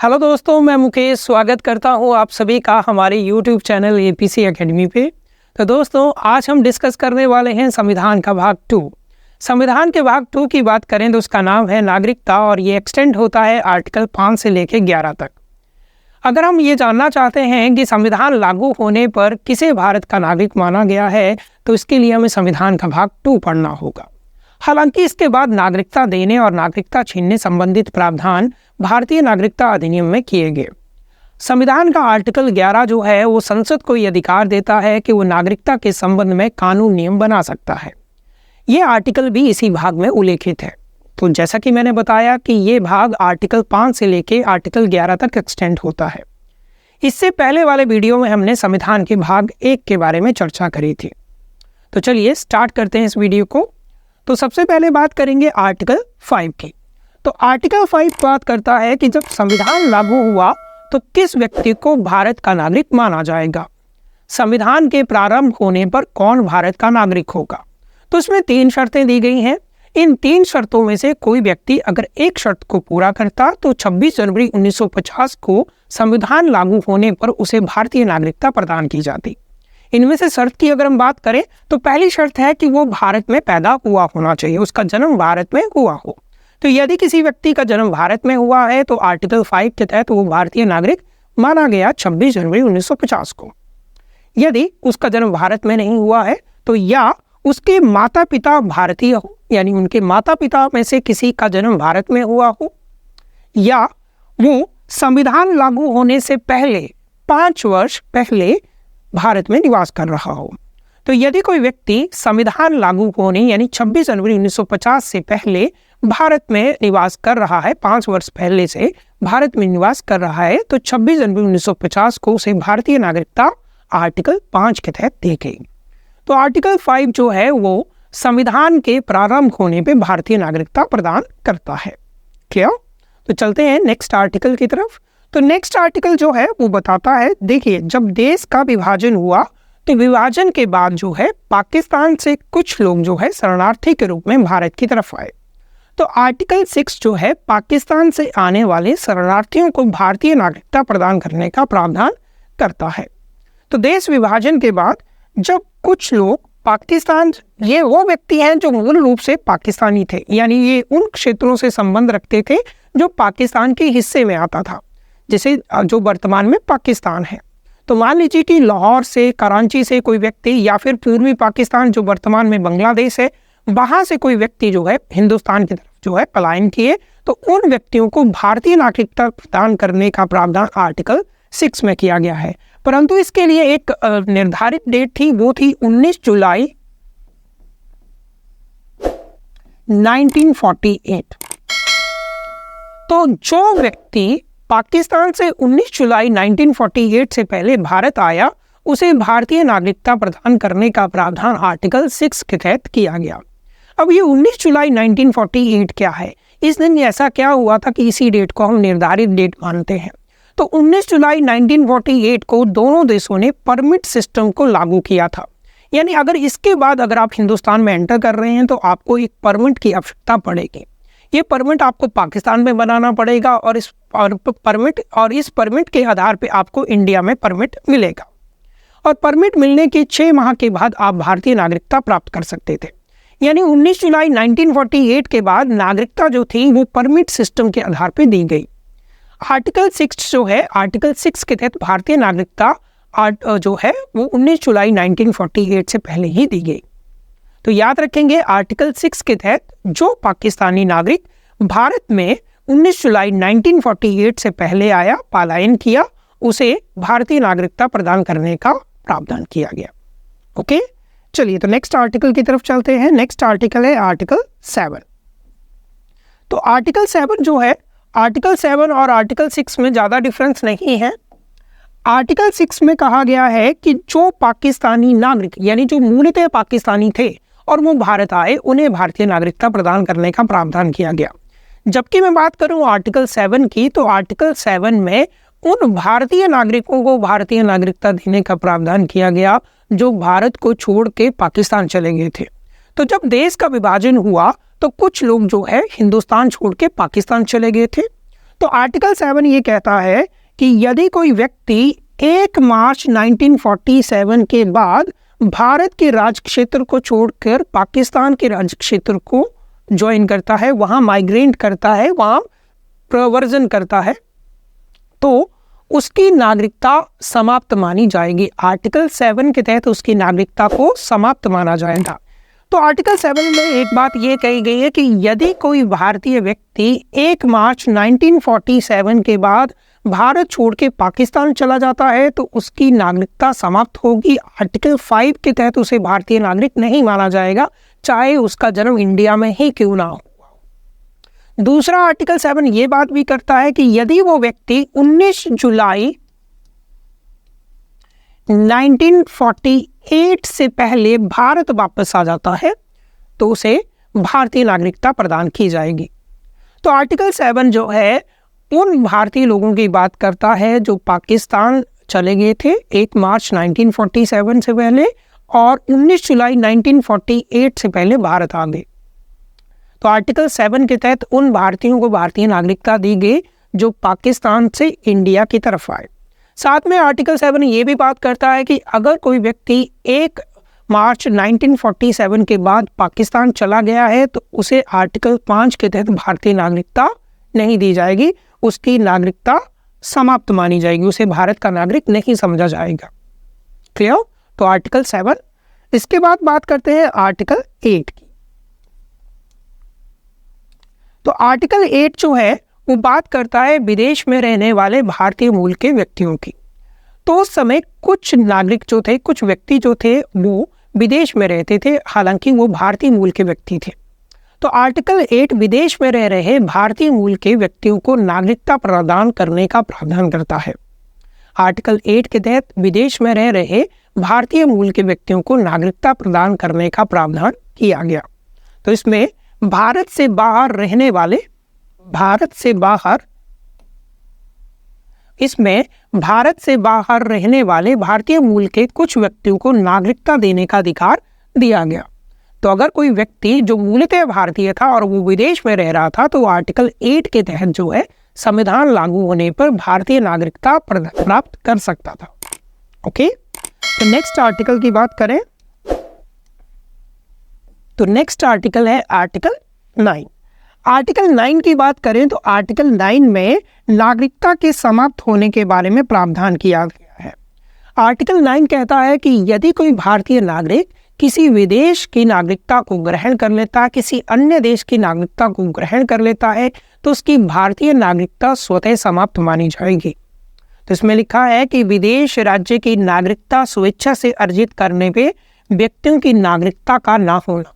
Hello दोस्तों, मैं मुकेश स्वागत करता हूं आप सभी का हमारे यूट्यूब चैनल एपीसी एकेडमी पे। तो दोस्तों, आज हम डिस्कस करने वाले हैं संविधान का भाग 2। संविधान के भाग 2 की बात करें तो उसका नाम है नागरिकता और ये एक्सटेंड होता है आर्टिकल 5 से लेकर 11 तक। अगर हम ये जानना चाहते हैं कि संविधान लागू होने पर किसे भारत का नागरिक माना गया है तो इसके लिए हमें संविधान का भाग 2 पढ़ना होगा। हालांकि इसके बाद नागरिकता देने और नागरिकता छीनने संबंधित प्रावधान भारतीय नागरिकता अधिनियम में किए गए। संविधान का आर्टिकल 11 जो है वो संसद को ये अधिकार देता है कि वो नागरिकता के संबंध में कानून नियम बना सकता है। ये आर्टिकल भी इसी भाग में उल्लेखित है। तो जैसा कि मैंने बताया कि ये भाग आर्टिकल 5 से लेके आर्टिकल 11 तक एक्सटेंड होता है। इससे पहले वाले वीडियो में हमने संविधान के भाग 1 के बारे में चर्चा करी थी। तो चलिए स्टार्ट करते हैं इस वीडियो को। तो सबसे पहले बात करेंगे आर्टिकल 5 की। तो आर्टिकल 5 बात करता है कि जब संविधान लागू हुआ तो किस व्यक्ति को भारत का नागरिक माना जाएगा। संविधान के प्रारंभ होने पर कौन भारत का नागरिक होगा। तो इसमें 3 शर्तें दी गई हैं। इन 3 शर्तों में से कोई व्यक्ति अगर एक शर्त को पूरा करता तो 26 जनवरी 1950 को संविधान लागू होने पर उसे भारतीय नागरिकता प्रदान की जाती। इनमें से शर्त की अगर हम बात करें तो पहली शर्त है कि वो भारत में पैदा हुआ होना चाहिए, उसका जन्म भारत में हुआ हो। तो यदि किसी व्यक्ति का जन्म भारत में हुआ है तो आर्टिकल 5 के तहत वो भारतीय नागरिक माना गया 26 जनवरी 1950 को। यदि उसका जन्म भारत में नहीं हुआ है तो या उसके माता पिता भारतीय हो, यानी उनके माता पिता में से किसी का जन्म भारत में हुआ हो, या वो संविधान लागू होने से पहले 5 वर्ष पहले भारत में निवास कर रहा हो। तो यदि कोई व्यक्ति संविधान लागू होने यानी 26 जनवरी 1950 से पहले भारत में निवास कर रहा है, 5 वर्ष पहले से भारत में निवास कर रहा है, तो 26 जनवरी 1950 को उसे भारतीय नागरिकता आर्टिकल 5 के तहत दी गई। तो आर्टिकल 5 जो है वो संविधान के प्रारंभ होने पे भारतीय नागरिकता प्रदान करता है। क्लियर? तो चलते हैं नेक्स्ट आर्टिकल की तरफ। तो नेक्स्ट आर्टिकल जो है वो बताता है, देखिए जब देश का विभाजन हुआ तो विभाजन के बाद जो है पाकिस्तान से कुछ लोग जो है शरणार्थी के रूप में भारत की तरफ आए। तो आर्टिकल 6 जो है पाकिस्तान से आने वाले शरणार्थियों को भारतीय नागरिकता प्रदान करने का प्रावधान करता है। तो देश विभाजन के बाद जब कुछ लोग पाकिस्तान, ये वो व्यक्ति हैं जो मूल रूप से पाकिस्तानी थे, यानी ये उन क्षेत्रों से संबंध रखते थे जो पाकिस्तान के हिस्से में आता था, जैसे जो वर्तमान में पाकिस्तान है। तो मान लीजिए कि लाहौर से, कराची से कोई व्यक्ति, या फिर पूर्वी पाकिस्तान जो वर्तमान में बांग्लादेश है, वहाँ से कोई व्यक्ति जो है हिंदुस्तान की तरफ जो है पलायन किए, तो उन व्यक्तियों को भारतीय नागरिकता प्रदान करने का प्रावधान आर्टिकल 6 में किया गया है। परंतु इसके लिए एक निर्धारित डेट थी, वो थी 19 जुलाई 1948। तो जो व्यक्ति पाकिस्तान से 19 जुलाई 1948 से पहले भारत आया उसे भारतीय नागरिकता प्रदान करने का प्रावधान आर्टिकल 6 के तहत किया गया। अब ये 19 जुलाई 1948 क्या है? इस दिन ऐसा क्या हुआ था कि इसी डेट को हम निर्धारित डेट मानते हैं। तो 19 जुलाई 1948 को दोनों देशों ने परमिट सिस्टम को लागू किया था। यानी अगर इसके बाद अगर आप हिंदुस्तान में एंटर कर रहे हैं तो आपको एक परमिट की आवश्यकता पड़ेगी। ये परमिट आपको पाकिस्तान में बनाना पड़ेगा और इस परमिट के आधार पे आपको इंडिया में परमिट मिलेगा। और परमिट मिलने के 6 माह के बाद आप भारतीय नागरिकता प्राप्त कर सकते थे। यानी 19 जुलाई 1948 के बाद नागरिकता जो थी वो परमिट सिस्टम के आधार पे दी गई। आर्टिकल 6 जो है, आर्टिकल 6 के तहत भारतीय नागरिकता जो है वो 19 जुलाई 1948 से पहले ही दी गई। तो याद रखेंगे, आर्टिकल 6 के तहत जो पाकिस्तानी नागरिक भारत में 19 जुलाई 1948 से पहले आया, पलायन किया, उसे भारतीय नागरिकता प्रदान करने का प्रावधान किया गया। ओके, चलिए तो नेक्स्ट आर्टिकल की तरफ चलते हैं। नेक्स्ट आर्टिकल है आर्टिकल 7। तो आर्टिकल 7 जो है, आर्टिकल 7 और आर्टिकल 6 में ज़्यादा डिफरेंस नहीं है। आर्टिकल 6 में कहा गया है कि जो पाकिस्तानी नागरिक, यानी जो मूलतः पाकिस्तानी थे और वो भारत आए, उन्हें भारतीय नागरिकता प्रदान करने का प्रावधान किया गया। जबकि मैं बात करूं आर्टिकल 7 की, तो आर्टिकल 7 में उन भारतीय नागरिकों को भारतीय नागरिकता देने का प्रावधान किया गया जो भारत को छोड़ के पाकिस्तान चले गए थे। तो जब देश का विभाजन हुआ तो कुछ लोग जो है हिंदुस्तान छोड़ के पाकिस्तान चले गए थे। तो आर्टिकल 7 ये कहता है कि यदि कोई व्यक्ति 1 मार्च 1947 के बाद भारत के राज क्षेत्र को छोड़कर पाकिस्तान के राज क्षेत्र को ज्वाइन करता है, वहाँ माइग्रेट करता है, वहाँ प्रवर्जन करता है, तो उसकी नागरिकता समाप्त मानी जाएगी। आर्टिकल 7 के तहत उसकी नागरिकता को समाप्त माना जाएगा। तो आर्टिकल 7 में एक बात ये कही गई है कि यदि कोई भारतीय व्यक्ति 1 मार्च 1947 के बाद भारत छोड़ के पाकिस्तान चला जाता है तो उसकी नागरिकता समाप्त होगी। आर्टिकल 5 के तहत उसे भारतीय नागरिक नहीं माना जाएगा, चाहे उसका जन्म इंडिया में ही क्यों ना हो। दूसरा, आर्टिकल 7 ये बात भी करता है कि यदि वो व्यक्ति 19 जुलाई 1948 से पहले भारत वापस आ जाता है तो उसे भारतीय नागरिकता प्रदान की जाएगी। तो आर्टिकल 7 जो है उन भारतीय लोगों की बात करता है जो पाकिस्तान चले गए थे 1 मार्च 1947 से पहले और 19 जुलाई 1948 से पहले भारत आ गए। तो आर्टिकल 7 के तहत उन भारतीयों को भारतीय नागरिकता दी गई जो पाकिस्तान से इंडिया की तरफ आए। साथ में आर्टिकल 7 ये भी बात करता है कि अगर कोई व्यक्ति 1 मार्च 1947 के बाद पाकिस्तान चला गया है तो उसे आर्टिकल 5 के तहत भारतीय नागरिकता नहीं दी जाएगी, उसकी नागरिकता समाप्त मानी जाएगी, उसे भारत का नागरिक नहीं समझा जाएगा। क्लियर? तो आर्टिकल 7। इसके बाद बात करते हैं आर्टिकल 8 की। तो आर्टिकल 8 जो है वो बात करता है विदेश में रहने वाले भारतीय मूल के व्यक्तियों की। तो उस समय कुछ नागरिक जो थे, कुछ व्यक्ति जो थे वो विदेश में रहते थे, हालांकि वो भारतीय मूल के व्यक्ति थे। तो आर्टिकल 8 विदेश में रह रहे भारतीय मूल के व्यक्तियों को नागरिकता प्रदान करने का प्रावधान करता है। आर्टिकल 8 के तहत विदेश में रह रहे भारतीय मूल के व्यक्तियों को नागरिकता प्रदान करने का प्रावधान किया गया। तो इसमें भारत से बाहर रहने वाले भारतीय मूल के कुछ व्यक्तियों को नागरिकता देने का अधिकार दिया गया। तो अगर कोई व्यक्ति जो मूलतः भारतीय था और वो विदेश में रह रहा था तो आर्टिकल 8 के तहत जो है संविधान लागू होने पर भारतीय नागरिकता प्राप्त कर सकता था। ओके, तो नेक्स्ट आर्टिकल की बात करें तो नेक्स्ट आर्टिकल है आर्टिकल 9। आर्टिकल 9 की बात करें तो आर्टिकल 9 में नागरिकता के समाप्त होने के बारे में प्रावधान किया गया है। आर्टिकल 9 कहता है कि यदि कोई भारतीय नागरिक किसी विदेश की नागरिकता को ग्रहण कर लेता है, किसी अन्य देश की नागरिकता को ग्रहण कर लेता है तो उसकी भारतीय नागरिकता स्वतः समाप्त मानी जाएगी। तो इसमें लिखा है कि विदेश राज्य की नागरिकता स्वेच्छा से अर्जित करने पे व्यक्तियों की नागरिकता का ना होना।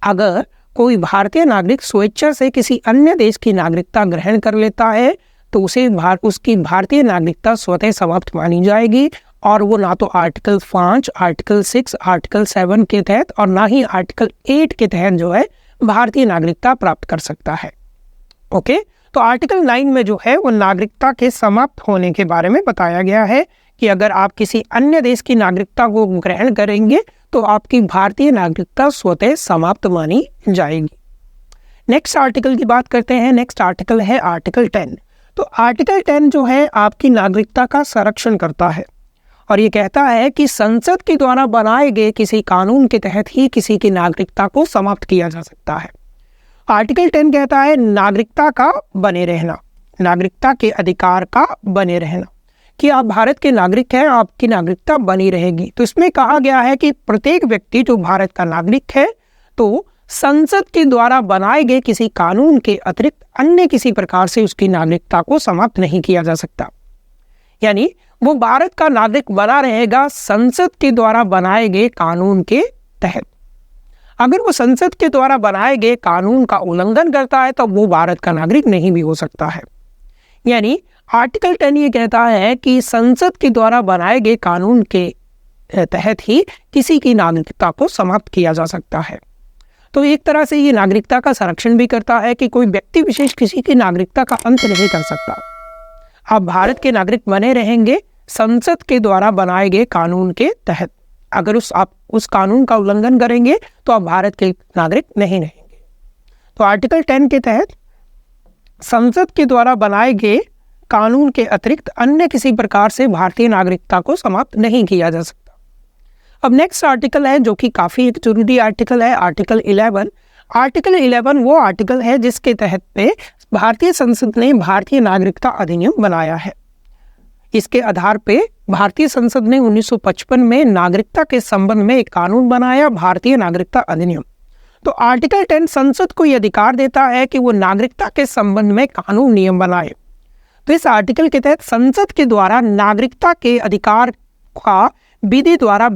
अगर कोई भारतीय नागरिक स्वेच्छा से किसी अन्य देश की नागरिकता ग्रहण कर लेता है तो उसकी भारतीय नागरिकता स्वतः समाप्त मानी जाएगी और वो ना तो आर्टिकल 5, आर्टिकल 6, आर्टिकल 7 के तहत और ना ही आर्टिकल 8 के तहत जो है भारतीय नागरिकता प्राप्त कर सकता है। ओके, तो आर्टिकल 9 में जो है वो नागरिकता के समाप्त होने के बारे में बताया गया है कि अगर आप किसी अन्य देश की नागरिकता को ग्रहण करेंगे तो आपकी भारतीय नागरिकता स्वतः समाप्त मानी जाएगी। नेक्स्ट आर्टिकल की बात करते हैं। नेक्स्ट आर्टिकल है आर्टिकल 10। तो आर्टिकल 10 जो है आपकी नागरिकता का संरक्षण करता है और ये कहता है कि संसद के द्वारा बनाए गए किसी कानून के तहत ही किसी की नागरिकता को समाप्त किया जा सकता है। आर्टिकल 10 कहता है नागरिकता का बने रहना, नागरिकता के अधिकार का बने रहना, कि आप भारत के नागरिक हैं, आपकी नागरिकता बनी रहेगी। तो इसमें कहा गया है कि प्रत्येक व्यक्ति जो भारत का नागरिक है तो संसद के द्वारा बनाए गए किसी कानून के अतिरिक्त अन्य किसी प्रकार से उसकी नागरिकता को समाप्त नहीं किया जा सकता। यानी वो भारत का नागरिक बना रहेगा संसद के द्वारा बनाए गए कानून के तहत। अगर वो संसद के द्वारा बनाए गए कानून का उल्लंघन करता है तो वो भारत का नागरिक नहीं भी हो सकता है। यानी आर्टिकल 10 ये कहता है कि संसद के द्वारा बनाए गए कानून के तहत ही किसी की नागरिकता को समाप्त किया जा सकता है। तो एक तरह से ये नागरिकता का संरक्षण भी करता है कि कोई व्यक्ति विशेष किसी की नागरिकता का अंत नहीं कर सकता। आप भारत के नागरिक बने रहेंगे संसद के द्वारा बनाए गए कानून के तहत। अगर आप उस कानून का उल्लंघन करेंगे तो आप भारत के नागरिक नहीं रहेंगे। तो आर्टिकल 10 के तहत संसद के द्वारा बनाए गए कानून के अतिरिक्त अन्य किसी प्रकार से भारतीय नागरिकता को समाप्त नहीं किया जा सकता। अब नेक्स्ट आर्टिकल है जो कि काफ़ी एक जरूरी आर्टिकल है, आर्टिकल 11। आर्टिकल 11 वो आर्टिकल है जिसके तहत पे भारतीय संसद ने भारतीय नागरिकता अधिनियम बनाया है। इसके आधार पे भारतीय संसद ने 1955 में नागरिकता के संबंध में एक कानून बनाया, भारतीय नागरिकता अधिनियम। तो आर्टिकल 10 संसद को यह अधिकार देता है कि वो नागरिकता के संबंध में कानून नियम बनाए। तो इस आर्टिकल के तहत संसद के द्वारा नागरिकता के अधिकार का विधि द्वारा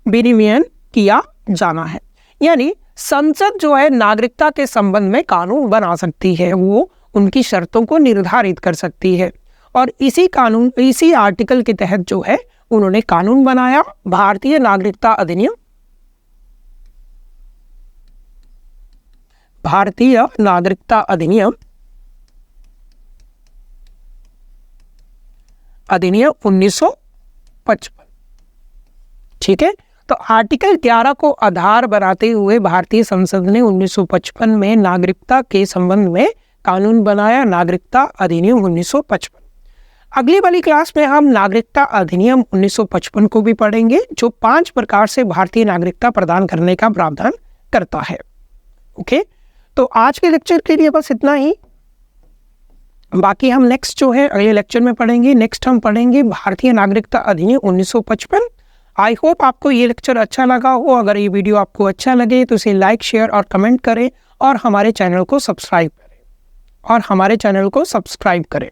विनियमन किया जाना है। यानी संसद जो है नागरिकता के संबंध में कानून बना सकती है, वो उनकी शर्तों को निर्धारित कर सकती है। और इसी आर्टिकल के तहत जो है उन्होंने कानून बनाया, भारतीय नागरिकता अधिनियम। भारतीय नागरिकता अधिनियम 1955। ठीक है, तो आर्टिकल 11 को आधार बनाते हुए भारतीय संसद ने 1955 में नागरिकता के संबंध में कानून बनाया, नागरिकता अधिनियम 1955। अगली वाली क्लास में हम नागरिकता अधिनियम 1955 को भी पढ़ेंगे, जो 5 प्रकार से भारतीय नागरिकता प्रदान करने का प्रावधान करता है। ओके, तो आज के लेक्चर के लिए बस इतना ही। बाकी हम नेक्स्ट जो है अगले लेक्चर में पढ़ेंगे। नेक्स्ट हम पढ़ेंगे भारतीय नागरिकता अधिनियम 1955। आई होप आपको ये लेक्चर अच्छा लगा हो। अगर ये वीडियो आपको अच्छा लगे तो इसे लाइक, शेयर और कमेंट करें और हमारे चैनल को सब्सक्राइब करें।